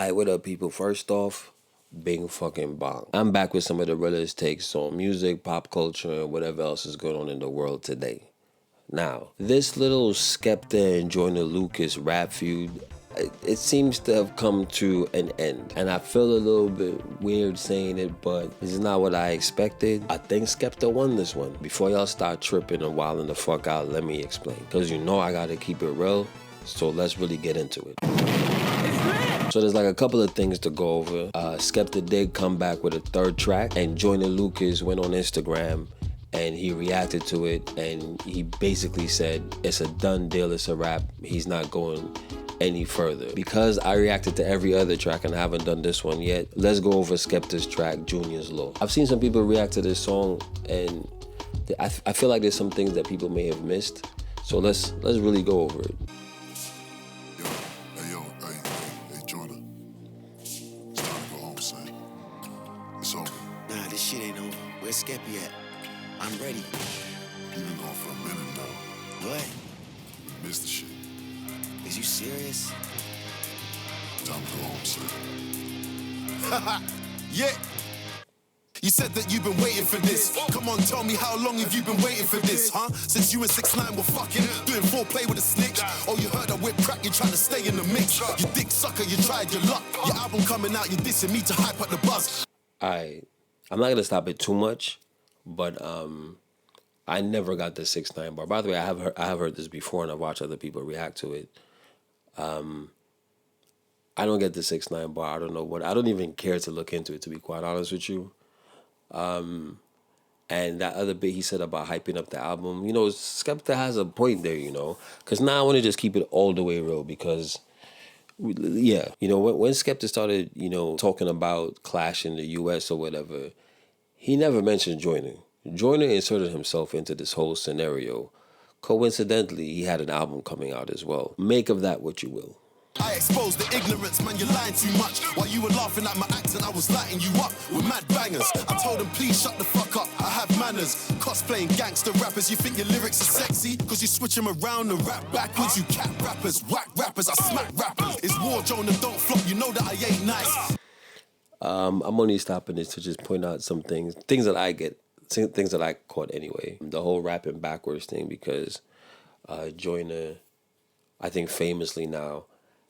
Alright, what up, people? First off, bing fucking bong. I'm back with some of the realest takes on music, pop culture, and whatever else is going on in the world today. Now, this little Skepta and Joyner Lucas rap feud, it seems to have come to an end. And I feel a little bit weird saying it, but this is not what I expected. I think Skepta won this one. Before y'all start tripping and wilding the fuck out, let me explain. Because you know I gotta keep it real, so let's really get into it. So there's like a couple of things to go over. Skepta did come back with a third track, and Joyner Lucas went on Instagram and he reacted to it, and he basically said it's a done deal, it's a wrap, he's not going any further. Because I reacted to every other track and I haven't done this one yet, let's go over Skepta's track, Junior's Law. I've seen some people react to this song, and I feel like there's some things that people may have missed. So let's really go over it. Where's Skepta at? I'm ready. You've been gone for a minute now. What? You missed the shit. Is you serious? Time to go home, son. Yeah. You said that you've been waiting for this. Come on, tell me, how long have you been waiting for this, huh? Since you and 6ix9ine were fucking, doing foreplay with a snitch. Oh, you heard I whip crack, you're trying to stay in the mix. You dick sucker, you tried your luck. Your album coming out, you're dissing me to hype up the buzz. I'm not gonna stop it too much, but I never got the 6ix9ine bar. By the way, I have heard this before, and I've watched other people react to it. I don't get the 6ix9ine bar. I don't know what. I don't even care to look into it, to be quite honest with you. And that other bit he said about hyping up the album, you know, Skepta has a point there, you know, because now I want to just keep it all the way real because. Yeah, you know, when Skepta started, you know, talking about Clash in the U.S. or whatever, he never mentioned Joyner. Joyner inserted himself into this whole scenario. Coincidentally, he had an album coming out as well. Make of that what you will. I exposed the ignorance, man, you're lying too much. While you were laughing at my accent, I was lighting you up with mad bangers. I told them, please shut the fuck up, I have manners. Cosplaying gangster rappers, you think your lyrics are sexy? Cause you switch them around and rap backwards. You cat rappers, whack rappers, I smack rappers. It's war, Joyner, don't flop, you know that I ain't nice. I'm only stopping this to just point out some things that I get, things that I caught anyway. The whole rapping backwards thing, because Joyner, I think famously now,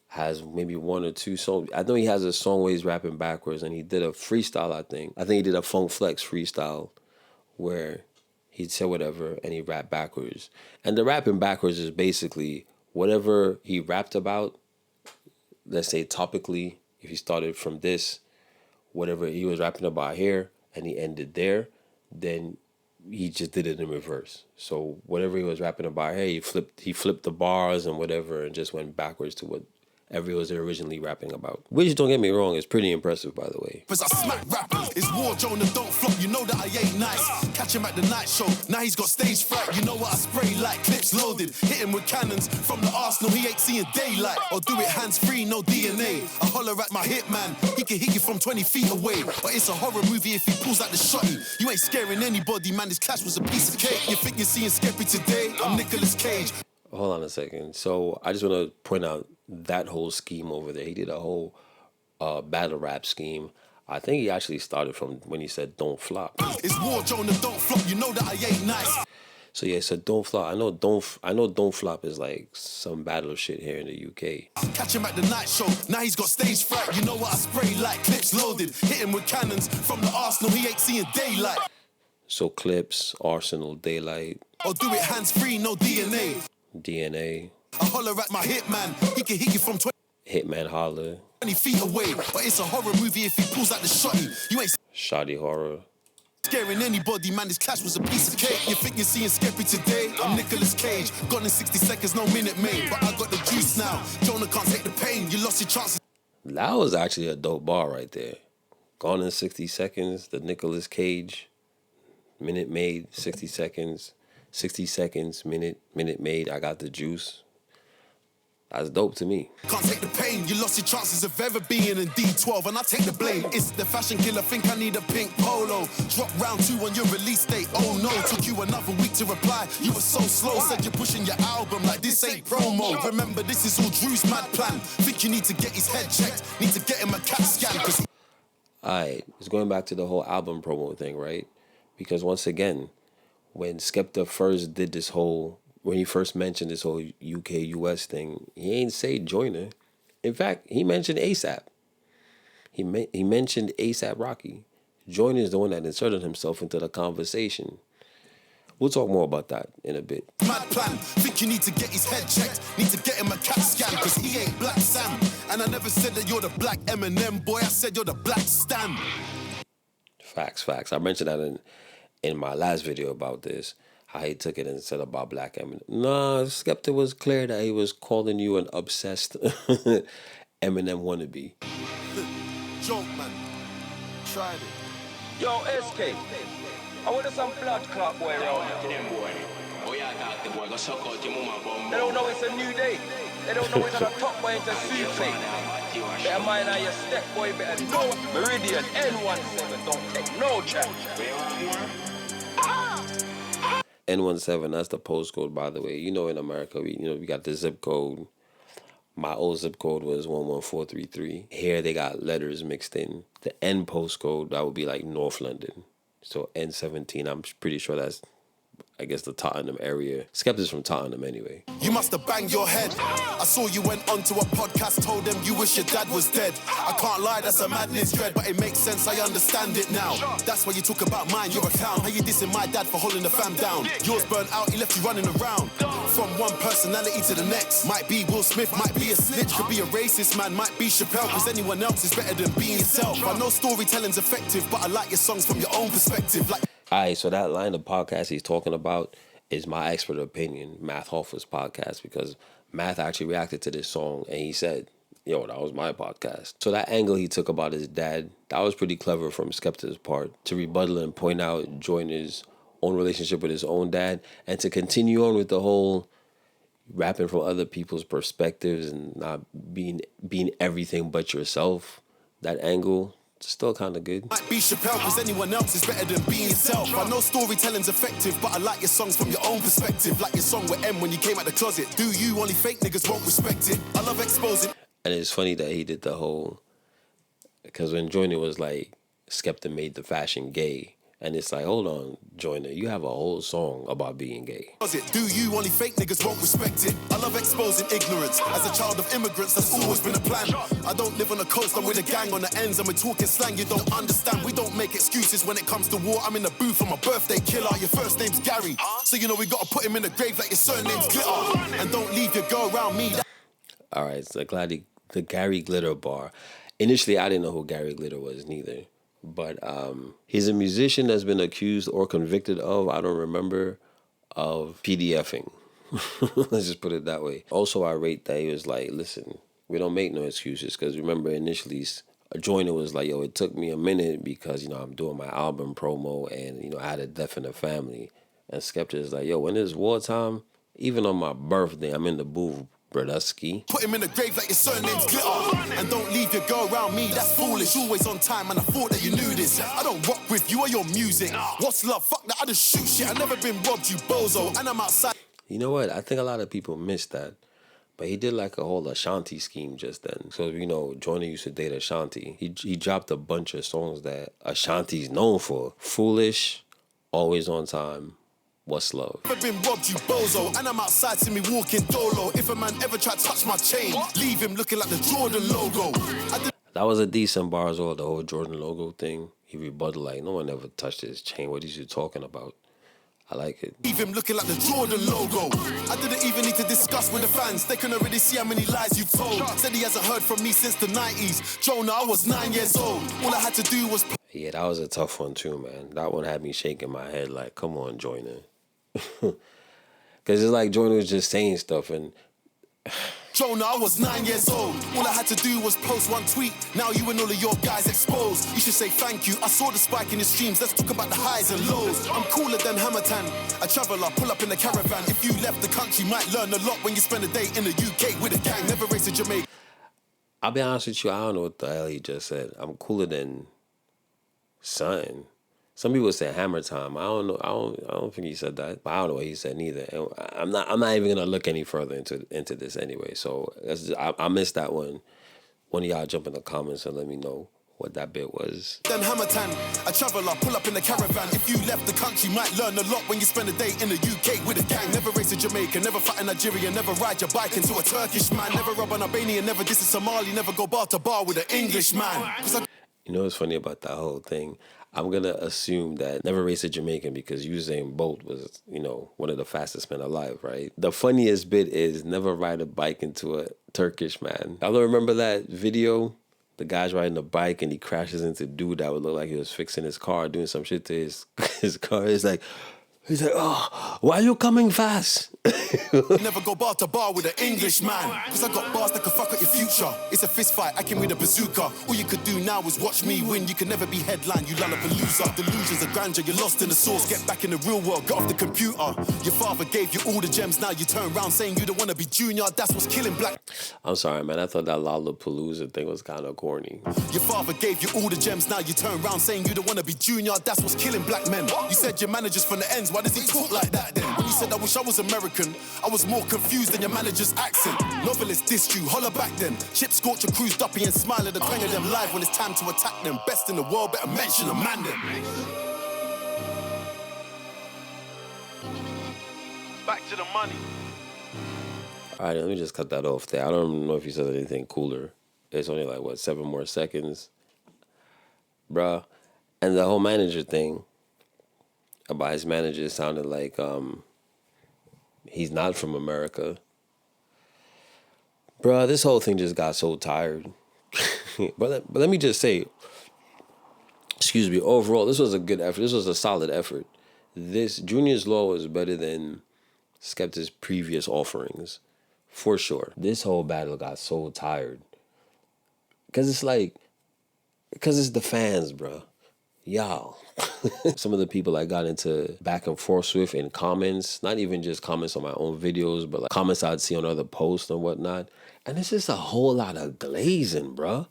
has maybe one or two songs. I know he has a song where he's rapping backwards, and he did a freestyle, I think. I think he did a Funk Flex freestyle where he said whatever and he rapped backwards. And the rapping backwards is basically whatever he rapped about, let's say topically, if he started from this, whatever he was rapping about here and he ended there, then he just did it in reverse. So whatever he was rapping about here, he flipped the bars and whatever and just went backwards to what Every was originally rapping about. Which, don't get me wrong, is pretty impressive, by the way. I smack rappers, it's war, Joyner, don't flop, you know that I ain't nice. Catch him at the night show, now he's got stage fright. You know what, I spray like clips loaded. Hit him with cannons from the arsenal, he ain't seeing daylight. Or do it hands-free, no DNA. I holler at my hitman, he can hit you from 20 feet away. But it's a horror movie if he pulls out the shotty. You ain't scaring anybody, man, this clash was a piece of cake. You think you're seeing Skepta today? I'm Nicolas Cage. Hold on a second. So I just want to point out that whole scheme over there. He did a whole battle rap scheme. I think he actually started from when he said "Don't flop." It's war, Joyner, don't flop. You know that I ain't nice. So yeah, so "Don't flop." I know "Don't flop" is like some battle shit here in the UK. Catch him at the night show. Now he's got stage fright. You know what, I spray like clips loaded. Hit him with cannons from the arsenal. He ain't seeing daylight. So clips, arsenal, daylight. Or do it hands-free, no DNA. DNA. I holler at my hitman, he can hit you from 20 Hitman holler. feet away. But it's a horror movie if he pulls out the shotty. You ain't Shoddy horror. Scaring anybody, man, this clash was a piece of cake. You think you're seeing Skepta today? I'm Nicolas Cage. Gone in 60 seconds, no minute made. But I got the juice now. Joyner can't take the pain. You lost your chances. That was actually a dope bar right there. Gone in 60 seconds, the Nicolas Cage. Minute made, 60 seconds. 60 seconds, minute made, I got the juice. That's dope to me. Can't take the pain, you lost your chances of ever being in D12, and I take the blame. It's the fashion killer, think I need a pink polo. Drop round 2 on your release date, oh no. Took you another week to reply, you were so slow. Said you're pushing your album like this ain't promo. Remember, this is all Drew's mad plan. Think you need to get his head checked. Need to get him Alright, it's going back to the whole album promo thing, right? Because once again, when Skepta first did this whole, when he first mentioned this whole UK US thing, he ain't say Joyner. In fact, he mentioned ASAP. He mentioned ASAP Rocky. Joyner is the one that inserted himself into the conversation. We'll talk more about that in a bit. Mad plan, think you need to get his head checked. Need to get him a CAT scan, cause he ain't Black Sam. And I never said that you're the Black Eminem, boy, I said you're the Black Stan. Facts. I mentioned that in my last video about this, how he took it and said about Black Eminem. Nah, Skepta was clear that he was calling you an obsessed Eminem wannabe. Joke, man. Tried it. Yo, SK. I want some blood clot boy around here. They don't know it's a new day. They don't know it's on the top boy into souffle. Better mind how your step boy better know. Meridian N17 don't take no chance. N17, that's the postcode, by the way. You know, in America, we got the zip code. My old zip code was 11433. Here they got letters mixed in. The N postcode, that would be like North London. So N17, I'm pretty sure that's, I guess, the Tottenham area. Skepta's from Tottenham anyway. You must have banged your head. I saw you went onto a podcast, told them you wish your dad was dead. I can't lie, that's a madness dread, but it makes sense, I understand it now. That's why you talk about mine, you're a clown. How you dissing my dad for holding the fam down? Yours burnt out, he left you running around. From one personality to the next. Might be Will Smith, might be a snitch, could be a racist man, might be Chappelle, cause anyone else is better than being yourself. I know storytelling's effective, but I like your songs from your own perspective. Like, Alright, so that line of podcast he's talking about is my expert opinion, Math Hoffa's podcast, because Math actually reacted to this song and he said, yo, that was my podcast. So that angle he took about his dad, that was pretty clever from Skepta's part, to rebuttal and point out Joyner's own relationship with his own dad, and to continue on with the whole rapping from other people's perspectives and not being everything but yourself. That angle, still kind of good. might be Chappelle, cause anyone else is better than being yourself. I know storytelling's effective, but I like your songs from your own perspective. Like your song with M when you came out the closet. Do you? Only fake niggas won't respect it. I love exposing. And it's funny that he did the whole, because when Joyner was like, Skepta made the fashion gay. And it's like, hold on, Joyner, you have a whole song about being gay. Do you? Only fake niggas won't respect it. I love exposing ignorance. As a child of immigrants, that's always been a plan. I don't live on the coast, I'm with a gang on the ends, and we're talking slang you don't understand. We don't make excuses when it comes to war. I'm in the booth on my birthday killer. Your first name's Gary, so you know we gotta put him in the grave like your surname's Glitter. And don't leave your girl around me. All right, so the Gary Glitter bar. Initially, I didn't know who Gary Glitter was neither. But he's a musician that's been accused or convicted of, I don't remember, of PDFing. Let's just put it that way. Also, I rate that he was like, listen, we don't make no excuses. Because remember, initially, Joyner was like, yo, it took me a minute because, I'm doing my album promo and, I had a death in the family. And Skepta is like, yo, when it's wartime, even on my birthday, I'm in the booth. Brodusky. Put him in the grave like your surname's Glitter. And don't leave your girl around me, that's foolish. Always on time, and I thought that you knew this. I don't rock with you or your music. What's love? Fuck that, I just shoot shit. I never been robbed, you bozo. And I'm outside. You know what? I think a lot of people missed that. But he did like a whole Ashanti scheme just then. So, Joyner used to date Ashanti. He dropped a bunch of songs that Ashanti's known for. Foolish, Always on Time, What's Love. Never been robbed, you bozo. And I'm outside, see me walking dolo. If a man ever try to touch my chain, leave him looking like the Jordan logo. That was a decent bar as well, the whole Jordan logo thing. He rebutted like, no one ever touched his chain. What is you talking about? I like it. Leave him looking like the Jordan logo. I didn't even need to discuss with the fans. They can already see how many lies you've told. Said he hasn't heard from me since the 90s. Joyner, I was 9 years old. All I had to do was... Yeah, that was a tough one too, man. That one had me shaking my head like, come on, Joyner. Because it's like Joyner was just saying stuff and... Joyner, I was 9 years old. All I had to do was post one tweet. Now you and all of your guys exposed. You should say thank you. I saw the spike in your streams. Let's talk about the highs and lows. I'm cooler than Hammertan. A traveller, pull up in the caravan. If you left the country, might learn a lot when you spend a day in the UK with a gang. Never race to Jamaica. I'll be honest with you, I don't know what the hell he just said. I'm cooler than something. Some people say hammer time. I don't know. I don't think he said that. But I don't know what he said neither. And I'm not even gonna look any further into this anyway. So I missed that one. One of y'all jump in the comments and let me know what that bit was. Then Hammertown, a traveller, pull up in the caravan. If you left the country, might learn a lot when you spend a day in the UK with a gang. Never race in Jamaica, never fight in Nigeria, never ride your bike into a Turkish man. Never rob an Albanian, never diss a Somali, never go bar to bar with an English man. You know what's funny about that whole thing? I'm going to assume that never race a Jamaican because Usain Bolt was, you know, one of the fastest men alive, right? The funniest bit is never ride a bike into a Turkish man. Y'all remember that video? The guy's riding a bike and he crashes into a dude that would look like he was fixing his car, doing some shit to his car. He's like, oh, why are you coming fast? Never go bar to bar with an English man. Cause I got bars that could fuck up your future. It's a fist fight, I came with a bazooka. All you could do now is watch me win. You can never be headline, you loser. Delusions of grandeur, you're lost in the source. Get back in the real world, get off the computer. Your father gave you all the gems, now you turn around saying you don't want to be junior. That's what's killing black. I'm sorry, man. I thought that Lollapalooza thing was kind of corny. Your father gave you all the gems, now you turn around saying you don't want to be junior. That's what's killing black men. You said your manager's from the ends, why does he talk like that then? When you said I wish I was American, I was more confused than your manager's accent. Novelists dissed you, holler back then. Ship scorcher cruised uppy and smile at the twang of them live when it's time to attack them. Best in the world, better mention a man then. Back to the money. All right, let me just cut that off there. I don't know if he said anything cooler. It's only like, 7 more seconds? Bruh. And the whole manager thing about his manager sounded like he's not from America. Bruh, this whole thing just got so tired. But let me just say, excuse me, overall, this was a good effort. This was a solid effort. This Junior's Law is better than Skepta's previous offerings, for sure. This whole battle got so tired. Because it's the fans, bruh. Y'all. Some of the people I got into back and forth with in comments, not even just comments on my own videos, but like comments I'd see on other posts and whatnot. And it's just a whole lot of glazing, bruh,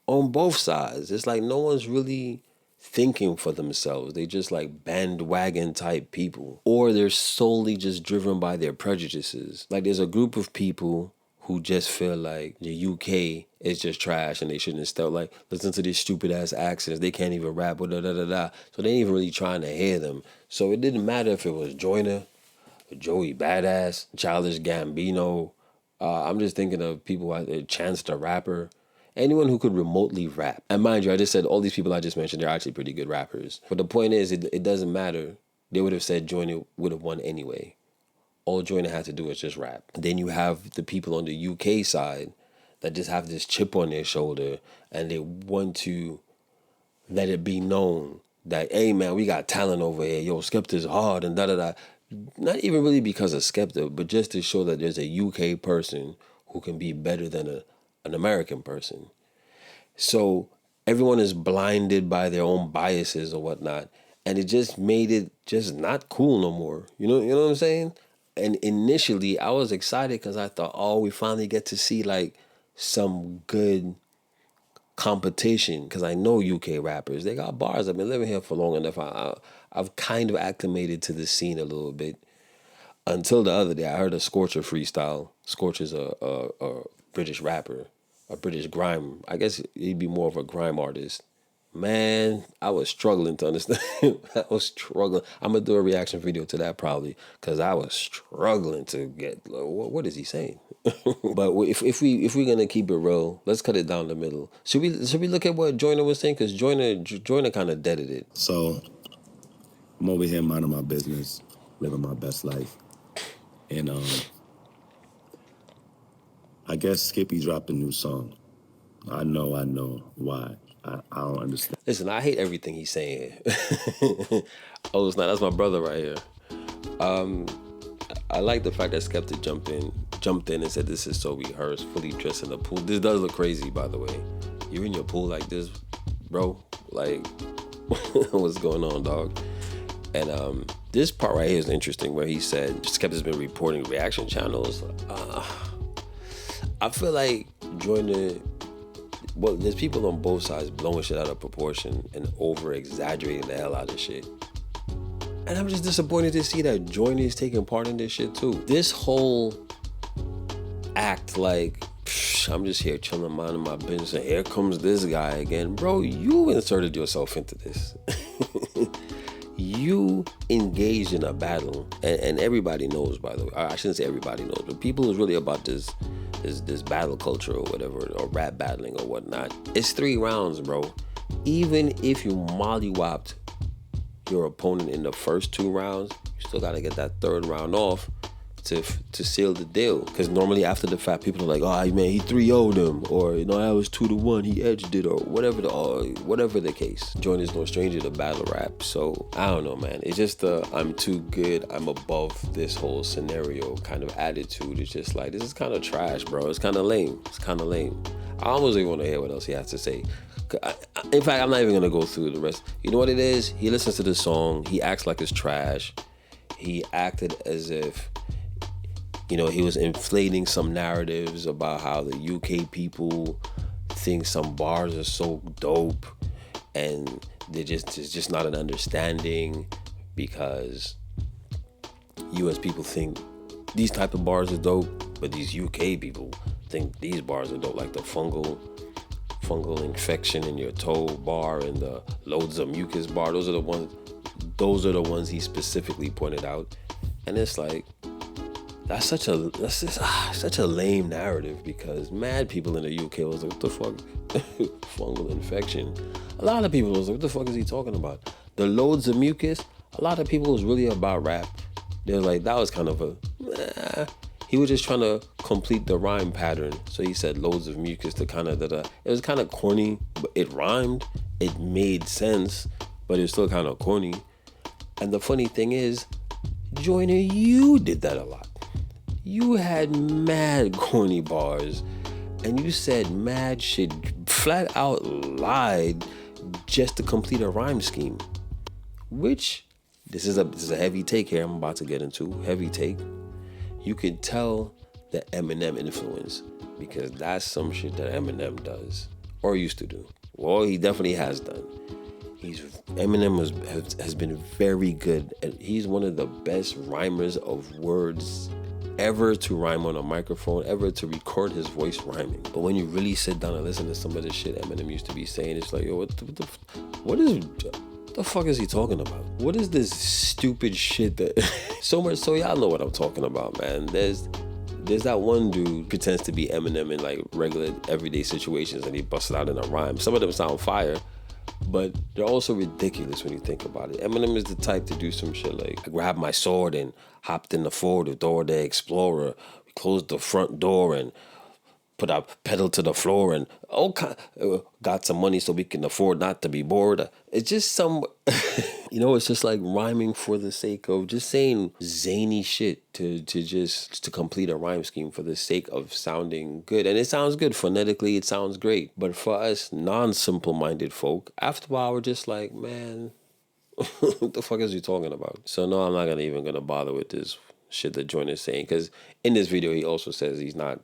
on both sides. It's like no one's really thinking for themselves. They just like bandwagon type people. Or they're solely just driven by their prejudices. Like there's a group of people who just feel like the UK is just trash and they shouldn't still like listen to these stupid ass accents. They can't even rap, da da da da. So they ain't even really trying to hear them. So it didn't matter if it was Joyner, Joey Badass, Childish Gambino. I'm just thinking of people out there, Chance the Rapper, anyone who could remotely rap. And mind you, I just said all these people I just mentioned, they're actually pretty good rappers. But the point is, it doesn't matter. They would have said Joyner would have won anyway. All Joyner had to do is just rap. Then you have the people on the UK side that just have this chip on their shoulder and they want to let it be known that, hey man, we got talent over here. Yo, Skepta's hard and da-da-da. Not even really because of Skepta, but just to show that there's a UK person who can be better than an American person. So everyone is blinded by their own biases or whatnot. And it just made it just not cool no more. You know what I'm saying? And initially, I was excited because I thought, oh, we finally get to see like some good competition. Because I know UK rappers, they got bars. I've been living here for long enough. I've kind of acclimated to the scene a little bit. Until the other day, I heard a Scorcher freestyle. Scorcher's a British rapper, a British grime. I guess he'd be more of a grime artist. Man, I was struggling to understand. I was struggling. I'm going to do a reaction video to that probably because I was struggling to get, what is he saying? But if we're going to keep it real, let's cut it down the middle. Should we look at what Joyner was saying? Because Joyner kind of deaded it. So I'm over here minding my business, living my best life. And I guess Skippy dropped a new song. I know why. I don't understand. Listen, I hate everything he's saying. Oh, it's not. That's my brother right here. I like the fact that Skepta jumped in and said this is so rehearsed, fully dressed in the pool. This does look crazy, by the way. You're in your pool like this, bro. Like, what's going on, dog? And this part right here is interesting where he said Skepta's been reporting reaction channels. I feel like Joyner... Well, there's people on both sides blowing shit out of proportion and over-exaggerating the hell out of shit. And I'm just disappointed to see that Joyner is taking part in this shit too. This whole act like, I'm just here chilling, minding my business, and here comes this guy again. Bro, you inserted yourself into this. You engaged in a battle, and everybody knows, by the way. I shouldn't say everybody knows, but people who's really about this battle culture or whatever, or rap battling or whatnot. It's 3 rounds, bro. Even if you mollywopped your opponent in the first 2 rounds, you still gotta get that 3rd round off to seal the deal. Because normally after the fact, people are like, oh man, he 3-0'd him, or you know, that was 2-1, he edged it, or whatever the case. Joyner's no stranger to battle rap, so I don't know, man. It's just I'm too good, I'm above this whole scenario kind of attitude. It's just like, this is kind of trash, bro. It's kind of lame. I almost even want to hear what else he has to say. In fact, I'm not even gonna go through the rest. You know what it is? He listens to the song, he acts like it's trash. He acted as if, you know, he was inflating some narratives about how the UK people think some bars are so dope, and there's just not an understanding because US people think these type of bars are dope, but these UK people think these bars are dope, like the fungal infection in your toe bar and the loads of mucus bar. Those are the ones he specifically pointed out, and it's like, that's such a lame narrative, because mad people in the UK was like, what the fuck? Fungal infection. A lot of people was like, what the fuck is he talking about? The loads of mucus, a lot of people was really about rap. They're like, that was kind of he was just trying to complete the rhyme pattern. So he said loads of mucus to kind of, it was kind of corny, but it rhymed. It made sense, but it's still kind of corny. And the funny thing is, Joyner, you did that a lot. You had mad corny bars, and you said mad shit, flat out lied just to complete a rhyme scheme. Which, this is a heavy take here I'm about to get into, heavy take. You can tell the Eminem influence, because that's some shit that Eminem does, or used to do. Well, he definitely has done. Eminem has been very good, and he's one of the best rhymers of words ever to rhyme on a microphone, ever to record his voice rhyming. But when you really sit down and listen to some of the shit Eminem used to be saying, it's like, yo, what the fuck is he talking about? What is this stupid shit that so much so y'all know what I'm talking about, man. There's that one dude pretends to be Eminem in like regular everyday situations, and he busts it out in a rhyme. Some of them sound fire, but they're also ridiculous when you think about it. Eminem is the type to do some shit like, I grabbed my sword and hopped in the Ford, door the Explorer, we closed the front door and put our pedal to the floor and got some money so we can afford not to be bored. It's just some, it's just like rhyming for the sake of just saying zany shit to complete a rhyme scheme for the sake of sounding good. And it sounds good phonetically, it sounds great. But for us non-simple-minded folk, after a while we're just like, man, what the fuck is he talking about? So no, I'm not even gonna bother with this shit that Joyner's saying, because in this video he also says he's not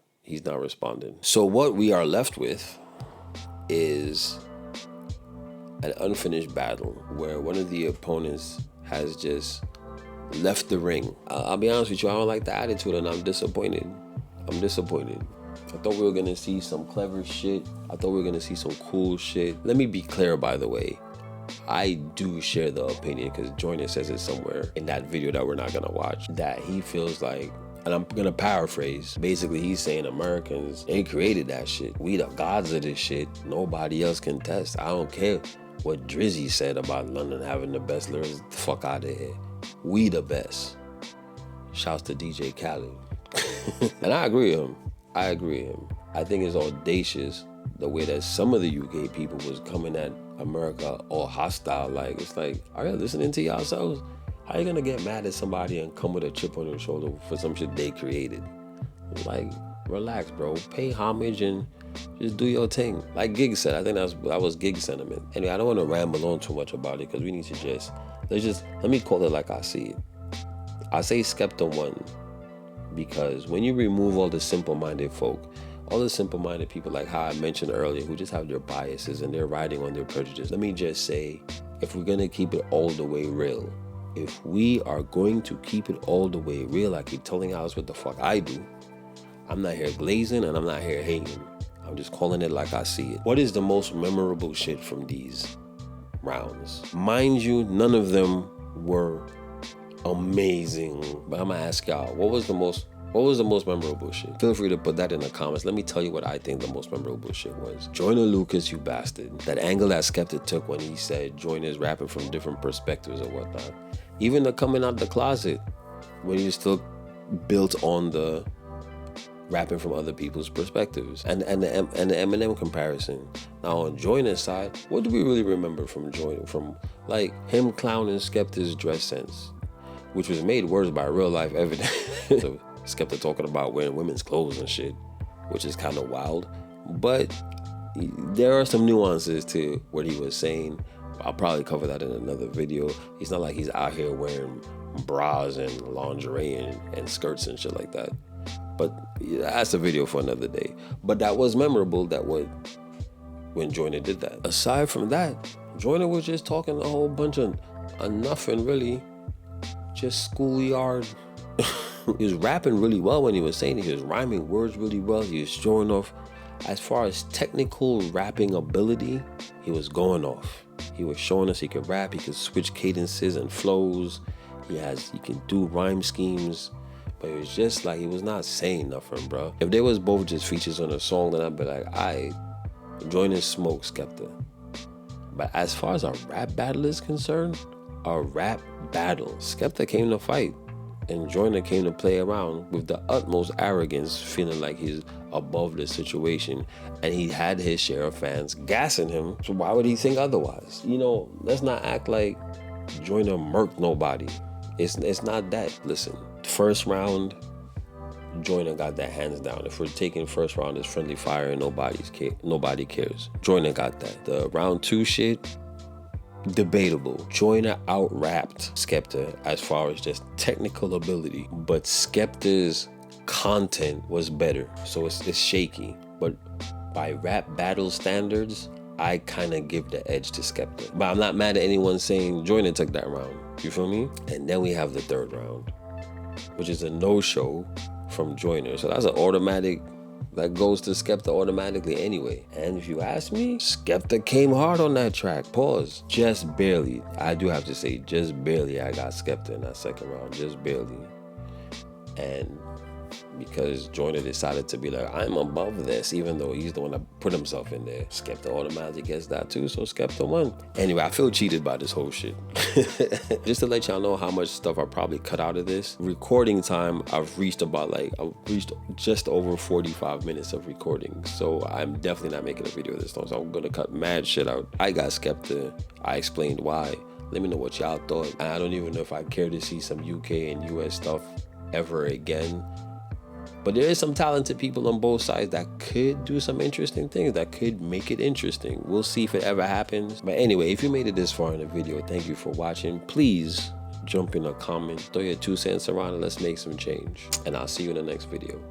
responding. So what we are left with is an unfinished battle where one of the opponents has just left the ring. I'll be honest with you, I don't like the attitude, and I'm disappointed. I thought we were gonna see some clever shit. I thought we were gonna see some cool shit. Let me be clear, by the way. I do share the opinion, because Joyner says it somewhere in that video that we're not gonna watch, that he feels like, and I'm gonna paraphrase, basically he's saying Americans, they created that shit. We the gods of this shit. Nobody else can test. I don't care what Drizzy said about London having the best lyrics. The fuck out of here. We the best. Shouts to DJ Khaled. And I agree with him. I think it's audacious the way that some of the UK people was coming at America all hostile. Like, it's like, are you listening to yourselves? How you gonna get mad at somebody and come with a chip on your shoulder for some shit they created? Like, relax, bro. Pay homage and just do your thing. Like Gig said, I think that was Gig sentiment. Anyway, I don't want to ramble on too much about it, because we need to let me call it like I see it. I say Skepta won because when you remove all the simple-minded folk, all the simple-minded people, like how I mentioned earlier, who just have their biases and they're riding on their prejudice, let me just say, if we're gonna keep it all the way real, if we are going to keep it all the way real, I keep telling y'all what the fuck I do. I'm not here glazing and I'm not here hating. I'm just calling it like I see it. What is the most memorable shit from these rounds? Mind you, none of them were amazing, but I'm gonna ask y'all, what was the most memorable shit? Feel free to put that in the comments. Let me tell you what I think the most memorable shit was. Joyner Lucas, you bastard. That angle that Skepta took when he said Joyner's rapping from different perspectives or whatnot. Even the coming out the closet, when he was still built on the rapping from other people's perspectives. And the Eminem comparison. Now on Joyner's side, what do we really remember from Joyner? From like him clowning Skepta's dress sense, which was made worse by real life evidence. So Skepta talking about wearing women's clothes and shit, which is kind of wild. But there are some nuances to what he was saying. I'll probably cover that in another video. It's not like he's out here wearing bras and lingerie and skirts and shit like that. But that's a video for another day. But that was memorable when Joyner did that. Aside from that, Joyner was just talking a whole bunch of nothing really. Just schoolyard. He was rapping really well when he was saying it. He was rhyming words really well. He was showing off. As far as technical rapping ability, he was going off. He was showing us he could rap, he could switch cadences and flows. He can do rhyme schemes. But it was just like he was not saying nothing, bro. If they was both just features on a song, then I'd be like, alright, Joyner smoke Skepta. But as far as a rap battle is concerned, a rap battle, Skepta came to fight. And Joyner came to play around with the utmost arrogance, feeling like he's above the situation. And he had his share of fans gassing him. So why would he think otherwise? You know, let's not act like Joyner murked nobody. It's not that. Listen, first round, Joyner got that hands down. If we're taking first round as friendly fire and nobody cares. Joyner got that. The round 2 shit, debatable. Joyner out-rapped Skepta as far as just technical ability, but Skepta's content was better, so it's shaky. But by rap battle standards, I kind of give the edge to Skepta. But I'm not mad at anyone saying Joyner took that round. You feel me? And then we have the third round, which is a no-show from Joyner. So that's an automatic, that goes to Skepta automatically anyway. And if you ask me, Skepta came hard on that track. Pause. Just barely. I do have to say, just barely I got Skepta in that second round. Just barely. And because Joyner decided to be like, I'm above this, even though he's the one that put himself in there. Skepta automatically gets that too, so Skepta won. Anyway, I feel cheated by this whole shit. Just to let y'all know how much stuff I probably cut out of this. Recording time, I've reached just over 45 minutes of recording. So I'm definitely not making a video this long, so I'm gonna cut mad shit out. I got Skepta, I explained why. Let me know what y'all thought. And I don't even know if I care to see some UK and US stuff ever again. But there is some talented people on both sides that could do some interesting things, that could make it interesting. We'll see if it ever happens. But anyway, if you made it this far in the video, thank you for watching. Please jump in a comment, throw your 2 cents around, and let's make some change. And I'll see you in the next video.